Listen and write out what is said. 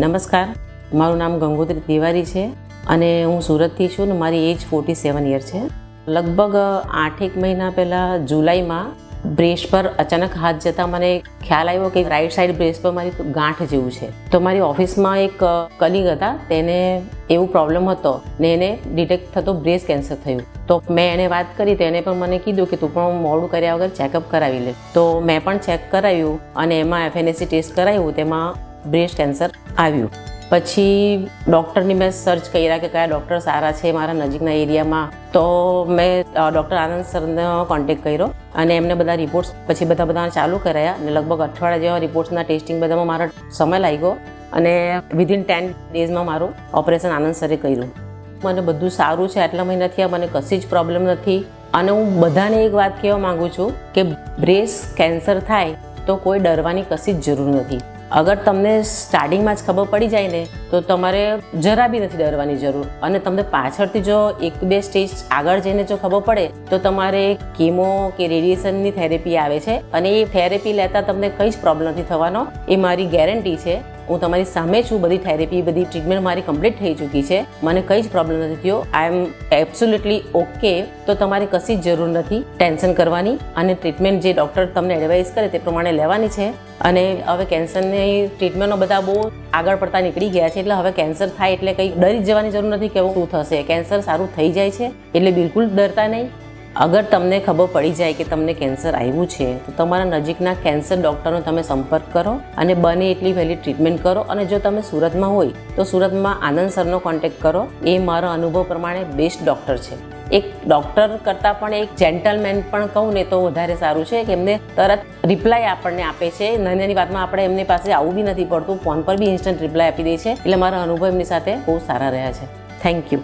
નમસ્કાર, મારું નામ ગંગોત્રી તિવારી છે અને હું સુરતથી છું ને મારી એજ 47 યર છે. લગભગ 8 મહિના પહેલાં જુલાઈમાં બ્રેસ્ટ પર અચાનક હાથ જતાં મને ખ્યાલ આવ્યો કે રાઈટ સાઈડ બ્રેસ્ટ પર મારી ગાંઠ જેવું છે. તો મારી ઓફિસમાં એક કલીગ હતા, તેને એવું પ્રોબ્લેમ હતો ને એને ડિટેક્ટ થતો બ્રેસ્ટ કેન્સર થયું. તો મેં એને વાત કરી તો એને પણ મને કીધું કે તું પણ મોડું કર્યા વગર ચેકઅપ કરાવી લે. તો મેં પણ ચેક કરાવ્યું અને એમાં FNAC ટેસ્ટ કરાવ્યું, તેમાં બ્રેસ્ટ કેન્સર આવ્યું. પછી ડૉક્ટરની મેં સર્ચ કર્યા કે કયા ડૉક્ટર સારા છે મારા નજીકના એરિયામાં. તો મેં ડૉક્ટર આનંદ સરનો કોન્ટેક્ટ કર્યો અને એમને બધા રિપોર્ટ્સ પછી બધા ચાલુ કરાયા અને લગભગ અઠવાડિયા જેવા રિપોર્ટ્સના ટેસ્ટિંગ બધામાં મારો સમય લાગ્યો અને વિધિન 10 ડેઝમાં મારું ઓપરેશન આનંદ સરે કર્યું. મને બધું સારું છે, આટલા મહિનાથી મને કશી જ પ્રોબ્લેમ નથી. અને હું બધાને એક વાત કહેવા માગું છું કે બ્રેસ્ટ કેન્સર થાય તો કોઈ ડરવાની કશી જ જરૂર નથી. અગર તમને સ્ટાર્ટિંગમાં જ ખબર પડી જાય ને તો તમારે જરા બી નથી ડરવાની જરૂર. અને તમને પાછળથી જો 1-2 સ્ટેજ આગળ જઈને જો ખબર પડે તો તમારે કેમો કે રેડિયેશનની થેરેપી આવે છે અને એ થેરેપી લેતા તમને કંઈ જ પ્રોબ્લેમ નથી થવાનો, એ મારી ગેરંટી છે. હું તમારી સામે છું, બધી થેરેપી બધી ટ્રીટમેન્ટ મારી કમ્પ્લીટ થઈ ચૂકી છે, મને કંઈ જ પ્રોબ્લેમ નથી થયો. આઈ એમ એબ્સોલ્યુટલી ઓકે. તો તમારે કશી જ જરૂર નથી ટેન્શન કરવાની અને ટ્રીટમેન્ટ જે ડૉક્ટર તમને એડવાઇસ કરે તે પ્રમાણે લેવાની છે. અને હવે કેન્સરની ટ્રીટમેન્ટનો બધા બહુ આગળ પડતા નીકળી ગયા છે, એટલે હવે કેન્સર થાય એટલે કંઈ ડરી જ જવાની જરૂર નથી કે શું થશે. કેન્સર સારું થઈ જાય છે એટલે બિલકુલ ડરતા નહીં. અગર તમને ખબર પડી જાય કે તમને કેન્સર આવ્યું છે તો તમારા નજીકના કેન્સર ડૉક્ટરનો તમે સંપર્ક કરો અને બને એટલી વહેલી ટ્રીટમેન્ટ કરો. અને જો તમે સુરતમાં હોય તો સુરતમાં આનંદ સરનો કોન્ટેક્ટ કરો, એ મારો અનુભવ પ્રમાણે બેસ્ટ ડૉક્ટર છે. એક ડૉક્ટર કરતાં પણ એક જેન્ટલમેન પણ કહું ને તો વધારે સારું છે કે એમને તરત રિપ્લાય આપણને આપે છે. નાની વાતમાં આપણે એમની પાસે આવવું બી નથી પડતું, ફોન પર બી ઇન્સ્ટન્ટ રિપ્લાય આપી દે છે. એટલે મારા અનુભવ એમની સાથે બહુ સારા રહ્યા છે. Thank you.